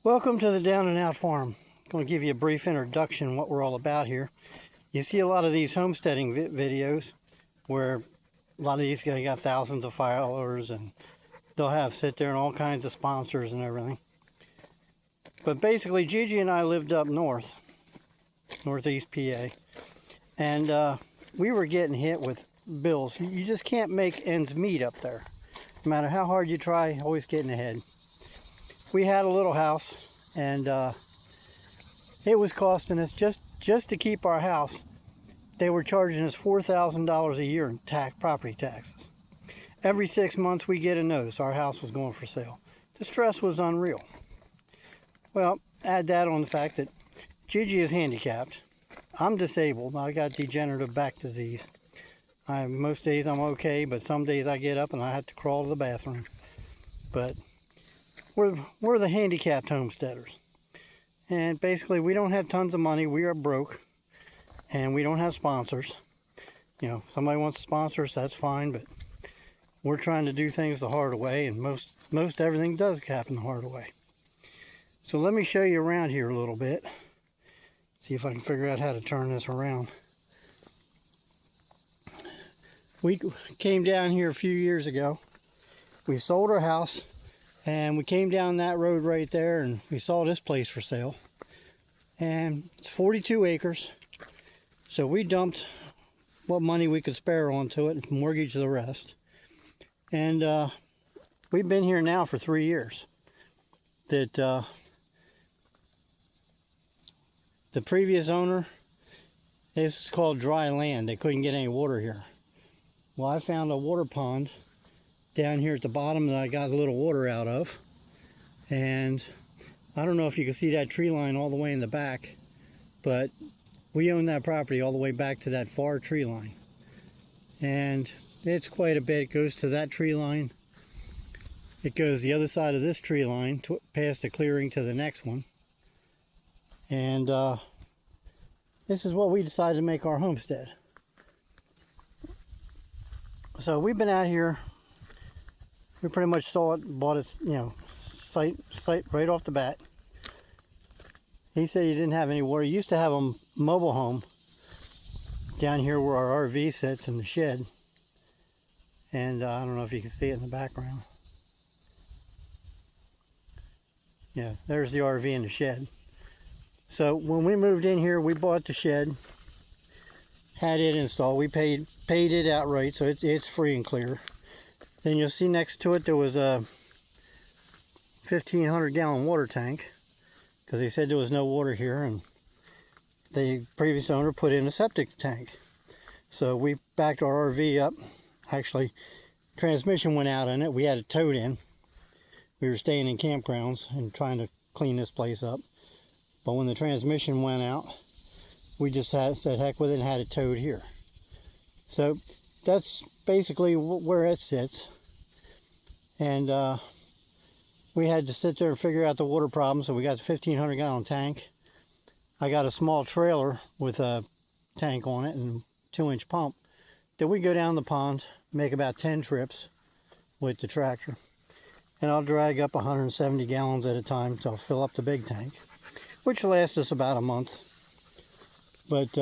Welcome to the Down and Out Farm. I'm going to give you a brief introduction what we're all about here. You see a lot of these homesteading videos where a lot of these guys got thousands of followers and they'll sit there and all kinds of sponsors and everything. But basically, Gigi and I lived up northeast PA, and we were getting hit with bills. You just can't make ends meet up there. No matter how hard you try, always getting ahead. We had a little house, and it was costing us just to keep our house. They were charging us $4,000 a year in property taxes. Every 6 months we get a notice our house was going for sale. The stress was unreal. Well, add that on the fact that Gigi is handicapped. I'm disabled. I got degenerative back disease. Most days I'm okay, but some days I get up and I have to crawl to the bathroom. But we're the handicapped homesteaders. And basically we don't have tons of money. We are broke. And we don't have sponsors. You know, if somebody wants to sponsor us, that's fine, but we're trying to do things the hard way, and most everything does happen the hard way. So let me show you around here a little bit. See if I can figure out how to turn this around. We came down here a few years ago. We sold our house and we came down that road right there and we saw this place for sale. And it's 42 acres. So we dumped what money we could spare onto it and mortgaged the rest. And we've been here now for 3 years. The previous owner, this is called dry land. They couldn't get any water here. Well, I found a water pond down here at the bottom that I got a little water out of. And I don't know if you can see that tree line all the way in the back, but we own that property all the way back to that far tree line. And it's quite a bit. It goes to that tree line. It goes the other side of this tree line, past the clearing to the next one. And this is what we decided to make our homestead. So we've been out here. We pretty much saw it, bought it, site right off the bat. He said he didn't have any water. He used to have a mobile home down here where our RV sits in the shed. And I don't know if you can see it in the background. Yeah, there's the RV in the shed. So when we moved in here, we bought the shed, had it installed. We paid it outright, so it's free and clear. Then you'll see next to it there was a 1,500 gallon water tank, because they said there was no water here, and the previous owner put in a septic tank. So we backed our RV up. Actually, transmission went out in it. We had it towed in. We were staying in campgrounds and trying to clean this place up. But when the transmission went out, we just said heck with it and had it towed here. So that's basically where it sits. And we had to sit there and figure out the water problem. So we got the 1,500 gallon tank. I got a small trailer with a tank on it and 2-inch pump. Then we go down the pond, make about 10 trips with the tractor. And I'll drag up 170 gallons at a time to fill up the big tank, which lasts us about a month. But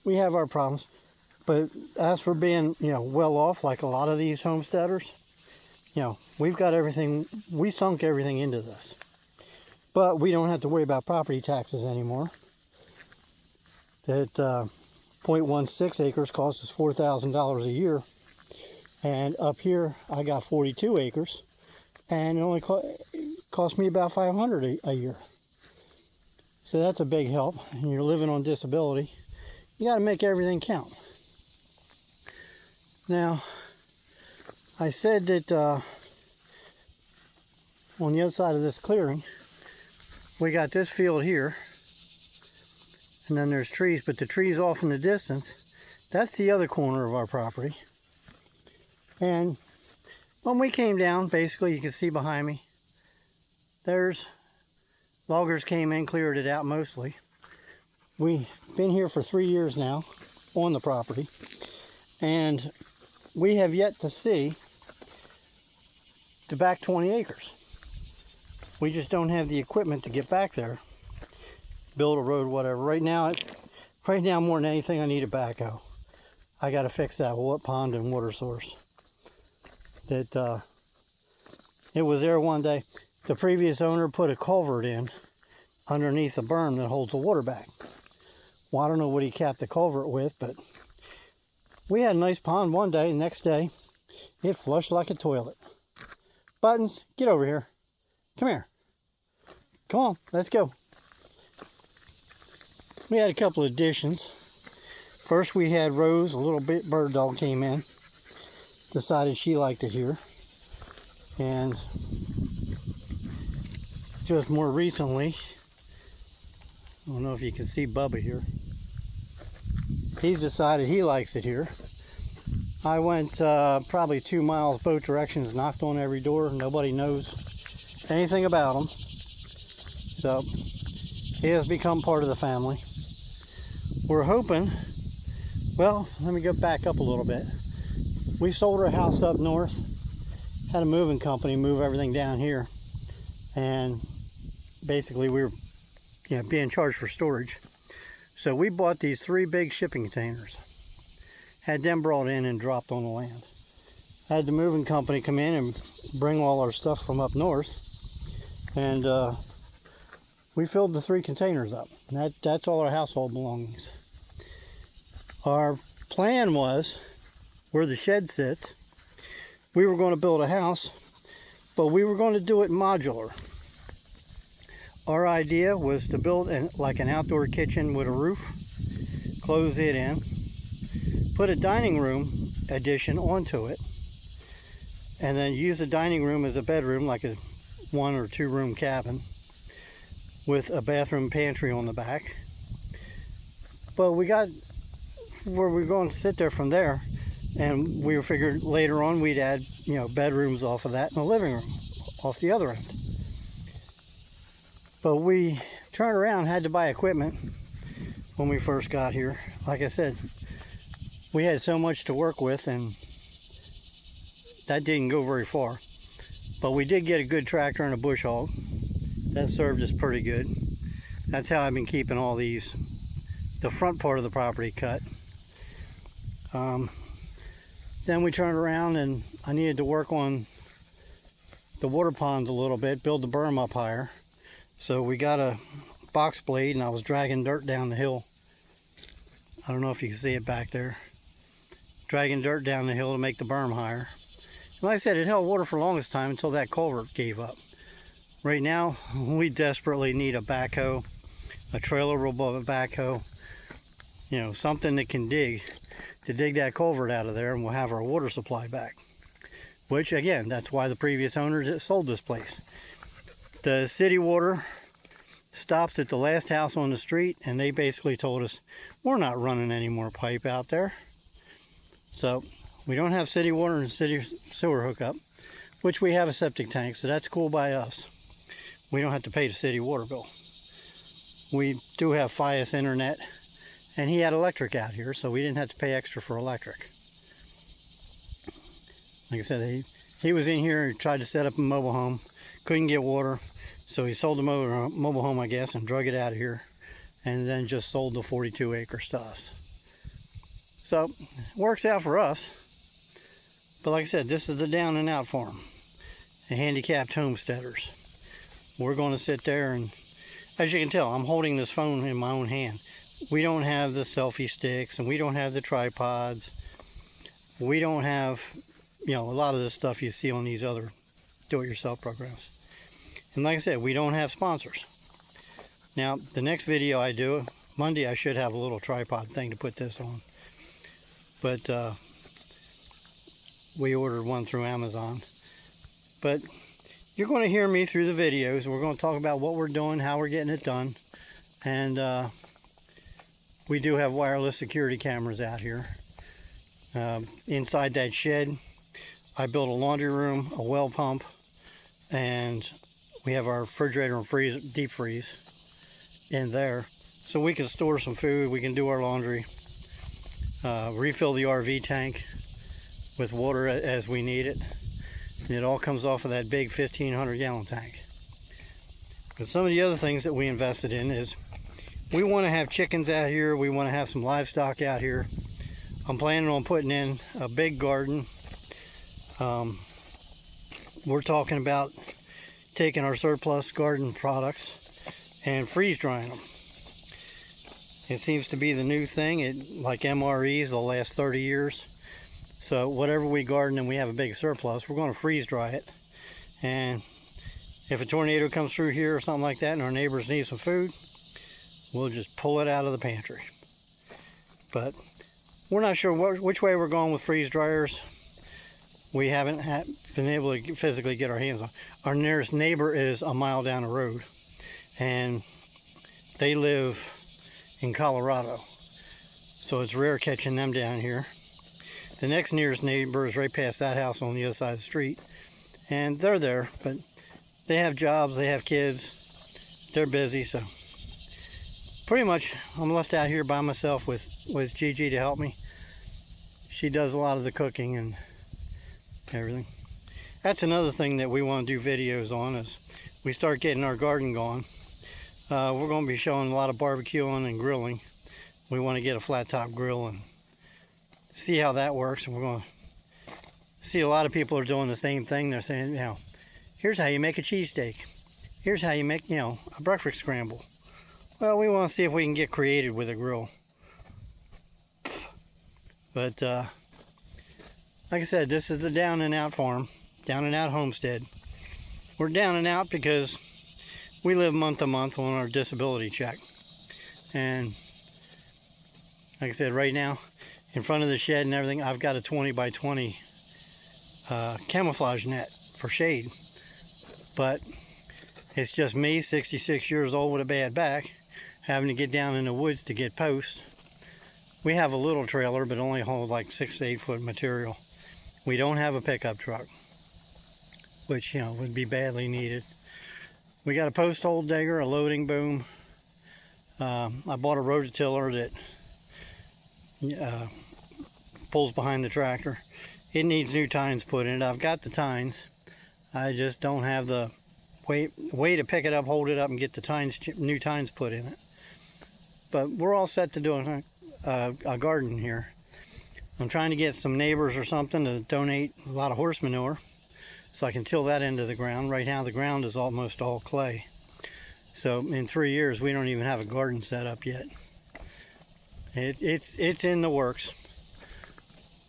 we have our problems. But as for being, well off like a lot of these homesteaders, we've got everything, we sunk everything into this. But we don't have to worry about property taxes anymore. That 0.16 acres costs us $4,000 a year. And up here, I got 42 acres. And it only cost me about $500 a year. So that's a big help. And you're living on disability. You got to make everything count. Now, I said that on the other side of this clearing, we got this field here, and then there's trees, but the trees off in the distance, that's the other corner of our property. And when we came down, basically you can see behind me, there's loggers came in, cleared it out mostly. We've been here for 3 years now on the property, and we have yet to see the back 20 acres. We just don't have the equipment to get back there, build a road, whatever. Right now more than anything, I need a backhoe. I got to fix that pond and water source. That it was there one day. The previous owner put a culvert in underneath the berm that holds the water back. Well, I don't know what he capped the culvert with, but we had a nice pond one day. The next day, it flushed like a toilet. Buttons, get over here. Come here. Come on, let's go. We had a couple of additions. First we had Rose, a little bit bird dog came in. Decided she liked it here. And just more recently, I don't know if you can see Bubba here. He's decided he likes it here. I went probably 2 miles both directions, knocked on every door. Nobody knows anything about him. So he has become part of the family. We're hoping, well, let me go back up a little bit. We sold our house up north, had a moving company move everything down here, and basically we were being charged for storage. So we bought these 3 big shipping containers, had them brought in and dropped on the land. Had the moving company come in and bring all our stuff from up north, and we filled the 3 containers up. And that's all our household belongings. Our plan was, where the shed sits, we were going to build a house, but we were going to do it modular. Our idea was to build like an outdoor kitchen with a roof, close it in, put a dining room addition onto it, and then use the dining room as a bedroom, like a 1 or 2 room cabin with a bathroom pantry on the back. But we got where we were going to sit there from there, and we figured later on we'd add bedrooms off of that and a living room off the other end. But we turned around, had to buy equipment when we first got here. Like I said, we had so much to work with, and that didn't go very far. But we did get a good tractor and a bush hog. That served us pretty good. That's how I've been keeping all these, the front part of the property cut. Then we turned around and I needed to work on the water pond a little bit, build the berm up higher. So we got a box blade and I was dragging dirt down the hill. I don't know if you can see it back there. Dragging dirt down the hill to make the berm higher. And like I said, it held water for the longest time until that culvert gave up. Right now, we desperately need a backhoe, a trailer above a backhoe, something that can dig that culvert out of there, and we'll have our water supply back. Which, again, that's why the previous owner sold this place. The city water stops at the last house on the street, and they basically told us, we're not running any more pipe out there. So, we don't have city water and city sewer hookup, which we have a septic tank, so that's cool by us. We don't have to pay the city water bill. We do have Fios internet, and he had electric out here, so we didn't have to pay extra for electric. Like I said, he was in here and tried to set up a mobile home, couldn't get water, so he sold the mobile home, I guess, and drug it out of here, and then just sold the 42 acres to us. So, it works out for us. But like I said, this is the down and out farm, the handicapped homesteaders. We're going to sit there, and as you can tell, I'm holding this phone in my own hand. We don't have the selfie sticks, and we don't have the tripods. We don't have, a lot of the stuff you see on these other do-it-yourself programs. And like I said, we don't have sponsors. Now, the next video I do, Monday, I should have a little tripod thing to put this on. But we ordered one through Amazon. But you're going to hear me through the videos. We're going to talk about what we're doing, how we're getting it done. And we do have wireless security cameras out here. Inside that shed, I built a laundry room, a well pump, and we have our refrigerator and deep freeze in there. So we can store some food, we can do our laundry, refill the RV tank with water as we need it. And it all comes off of that big 1,500 gallon tank. But some of the other things that we invested in is we want to have chickens out here. We want to have some livestock out here. I'm planning on putting in a big garden. We're talking about taking our surplus garden products and freeze drying them. It seems to be the new thing. Like MREs, they'll last 30 years. So whatever we garden and we have a big surplus, we're going to freeze dry it. And if a tornado comes through here or something like that and our neighbors need some food, we'll just pull it out of the pantry. But we're not sure which way we're going with freeze dryers. We haven't been able to physically get our hands on. Our nearest neighbor is a mile down the road, and they live in Colorado, so it's rare catching them down here. The next nearest neighbor is right past that house on the other side of the street, and they're there, but they have jobs, they have kids, they're busy, so pretty much I'm left out here by myself with Gigi to help me. She does a lot of the cooking and everything. That's another thing that we want to do videos on as we start getting our garden going. We're going to be showing a lot of barbecuing and grilling. We want to get a flat top grill and see how that works. And we're going to see a lot of people are doing the same thing. They're saying, you know, here's how you make a cheesesteak. Here's how you make, you know, a breakfast scramble. Well, we want to see if we can get creative with a grill. But like I said, this is the Down and Out farm, Down and Out homestead. We're down and out because we live month to month on our disability check. And like I said, right now, in front of the shed and everything, I've got a 20 by 20 camouflage net for shade. But it's just me, 66 years old with a bad back, having to get down in the woods to get posts. We have a little trailer, but only hold like 6 to 8 foot material. We don't have a pickup truck, which, you know, would be badly needed. We got a post hole digger, a loading boom. I bought a rototiller that pulls behind the tractor. It needs new tines put in it. I've got the tines. I just don't have the way to pick it up, hold it up, and get the new tines put in it. But we're all set to do a garden here. I'm trying to get some neighbors or something to donate a lot of horse manure so I can till that into the ground. Right now the ground is almost all clay. So in 3 years we don't even have a garden set up yet. It's in the works.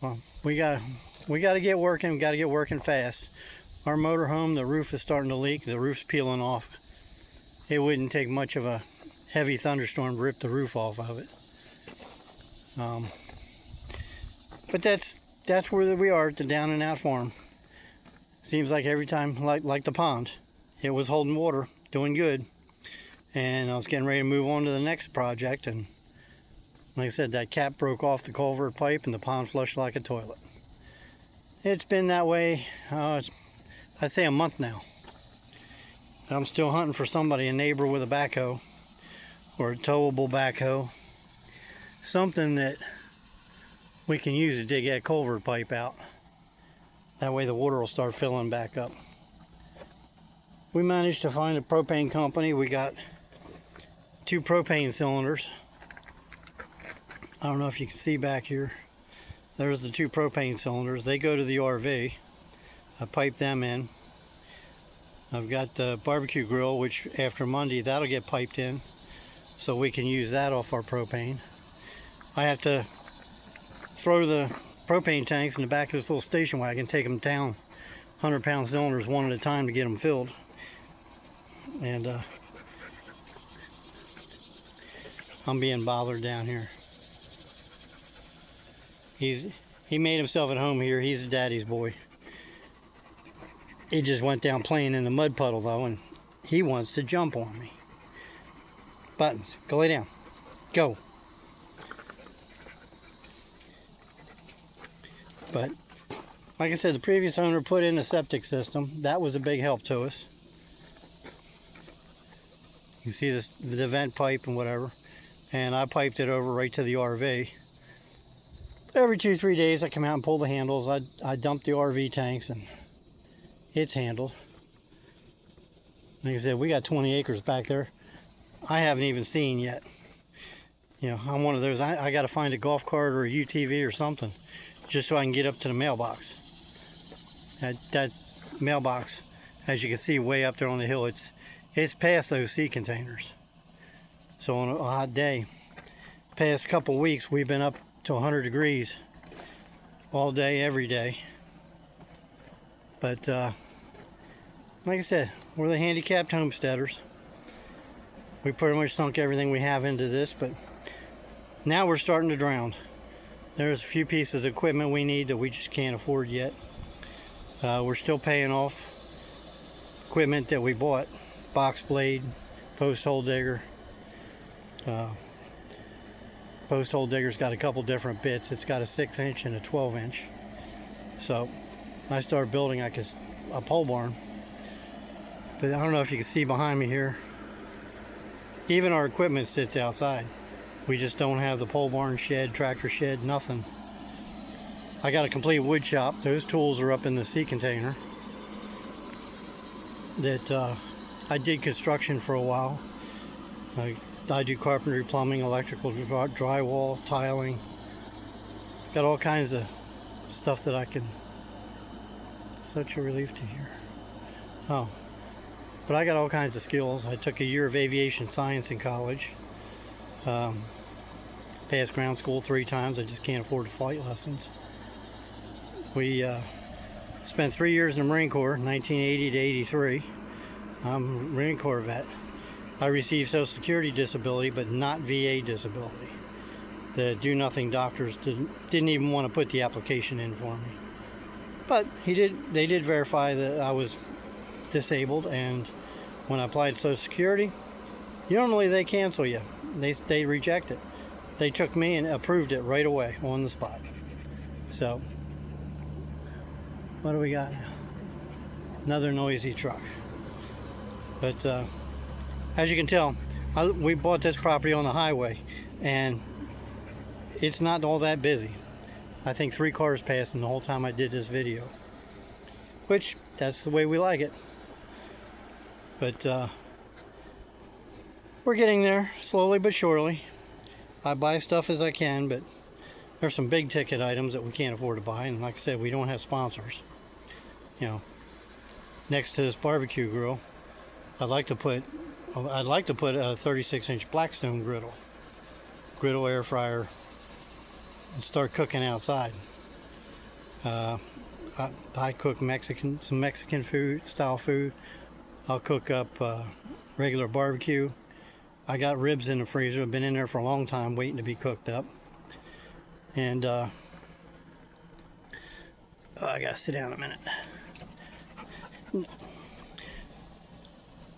Well, we got to get working. We got to get working fast. Our motorhome, the roof is starting to leak. The roof's peeling off. It wouldn't take much of a heavy thunderstorm to rip the roof off of it. But that's where we are at the Down and Out farm. Seems like every time, like the pond, it was holding water, doing good. And I was getting ready to move on to the next project, and like I said, that cap broke off the culvert pipe and the pond flushed like a toilet. It's been that way, I'd say a month now. I'm still hunting for somebody, a neighbor with a backhoe or a towable backhoe. Something that we can use to dig that culvert pipe out. That way the water will start filling back up. We managed to find a propane company. We got 2 propane cylinders. I don't know if you can see back here. There's the 2 propane cylinders. They go to the RV. I pipe them in. I've got the barbecue grill, which after Monday, that'll get piped in, so we can use that off our propane. I have to throw the propane tanks in the back of this little station wagon, take them down 100-pound cylinders one at a time to get them filled. And I'm being bothered down here. He made himself at home here. He's a daddy's boy. He just went down playing in the mud puddle though, and he wants to jump on me. Buttons, go lay down. Go. But like I said, the previous owner put in a septic system. That was a big help to us. You see this, the vent pipe and whatever, and I piped it over right to the RV. Every 2-3 days I come out and pull the handles. I dump the RV tanks and it's handled. Like I said, we got 20 acres back there I haven't even seen yet. You know, I'm one of those, I got to find a golf cart or a UTV or something just so I can get up to the mailbox. That mailbox, as you can see way up there on the hill, it's past those sea containers. So on a hot day, past couple weeks, we've been up to 100 degrees all day, every day. But like I said, we're the handicapped homesteaders. We pretty much sunk everything we have into this, but now we're starting to drown. There's a few pieces of equipment we need that we just can't afford yet. We're still paying off equipment that we bought. Box blade, post hole digger. Post hole digger's got a couple different bits. It's got a 6-inch and a 12-inch. So when I started building a pole barn. But I don't know if you can see behind me here. Even our equipment sits outside. We just don't have the pole barn shed, tractor shed, nothing. I got a complete wood shop. Those tools are up in the sea container. That I did construction for a while. I do carpentry, plumbing, electrical, drywall, tiling. Got all kinds of stuff that I can. Such a relief to hear. Oh, but I got all kinds of skills. I took a year of aviation science in college. Passed ground school 3 times. I just can't afford the flight lessons. We spent 3 years in the Marine Corps, 1980 to 83. I'm a Marine Corps vet. I received Social Security disability, but not VA disability. The do-nothing doctors didn't even want to put the application in for me. But they did verify that I was disabled, and when I applied Social Security, normally they cancel you. They reject it. They took me and approved it right away on the spot. So, what do we got now? Another noisy truck. But as you can tell, we bought this property on the highway, and it's not all that busy. I think 3 cars passing the whole time I did this video, which that's the way we like it. But we're getting there slowly but surely. I buy stuff as I can, but there's some big ticket items that we can't afford to buy, and like I said, we don't have sponsors. You know, next to this barbecue grill, I'd like to put a 36-inch Blackstone griddle air fryer, and start cooking outside. I cook some Mexican food, style food. I'll cook up regular barbecue. I got ribs in the freezer. I've been in there for a long time waiting to be cooked up. And I gotta sit down a minute.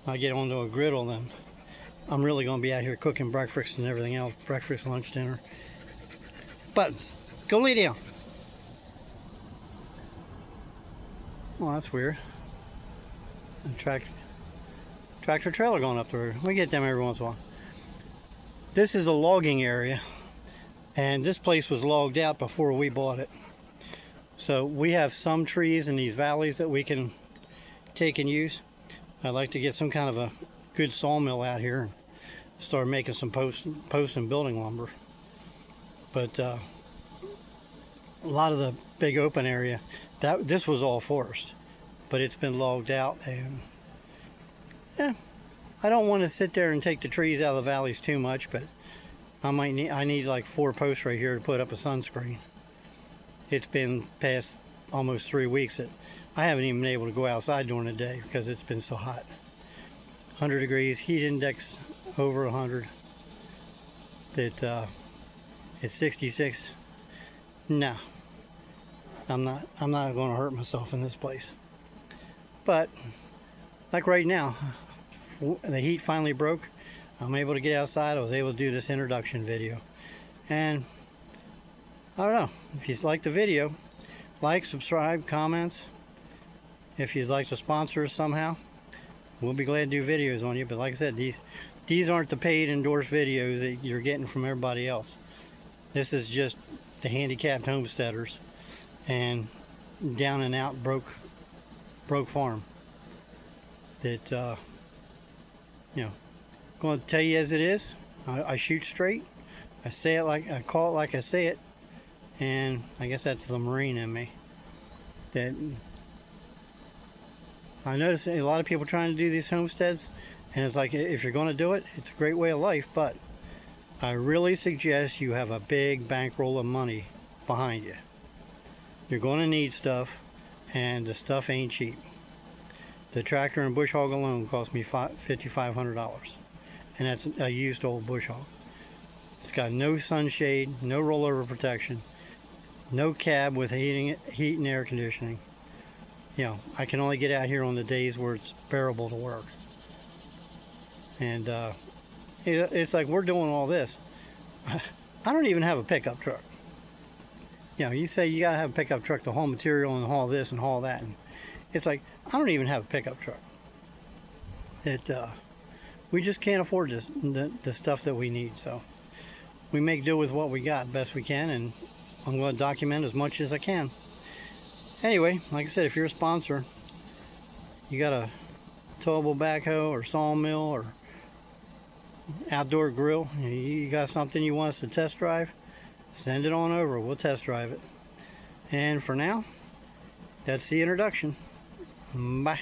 I get onto a griddle, then I'm really gonna be out here cooking breakfast and everything else. Breakfast, lunch, dinner. Buttons, go lay down. Well, that's weird. Tractor trailer going up the road. We get them every once in a while. This is a logging area, and this place was logged out before we bought it. So we have some trees in these valleys that we can take and use. I'd like to get some kind of a good sawmill out here and start making some post and building lumber. But a lot of the big open area, this was all forest, but it's been logged out, and yeah, I don't want to sit there and take the trees out of the valleys too much, but I need like 4 posts right here to put up a sunscreen. It's been past almost 3 weeks that I haven't even been able to go outside during the day because it's been so hot. 100 degrees, heat index over 100. That it's 66. No, I'm not going to hurt myself in this place. But like right now, the heat finally broke. I'm able to get outside. I was able to do this introduction video, and I don't know if you like the video, like, subscribe, comments. If you'd like to sponsor us somehow, we'll be glad to do videos on you. But like I said, these aren't the paid endorsed videos that you're getting from everybody else. This is just the handicapped homesteaders and down and out broke farm that You know, going to tell you as it is. I shoot straight. I call it like I say it, and I guess that's the Marine in me. That I notice a lot of people trying to do these homesteads, and it's like, if you're going to do it, it's a great way of life, but I really suggest you have a big bankroll of money behind you. You're going to need stuff, and the stuff ain't cheap. The tractor and bush hog alone cost me $5,500, and that's a used old bush hog. It's got no sunshade, no rollover protection, no cab with heat and air conditioning. You know, I can only get out here on the days where it's bearable to work. And it's like, we're doing all this. I don't even have a pickup truck. You know, you say you gotta have a pickup truck to haul material and haul this and haul that, and it's like, I don't even have a pickup truck. We just can't afford the stuff that we need, so we make do with what we got best we can, and I'm going to document as much as I can. Anyway, like I said, if you're a sponsor, you got a towable backhoe or sawmill or outdoor grill, you got something you want us to test drive, send it on over. We'll test drive it. And for now, that's the introduction. Bye.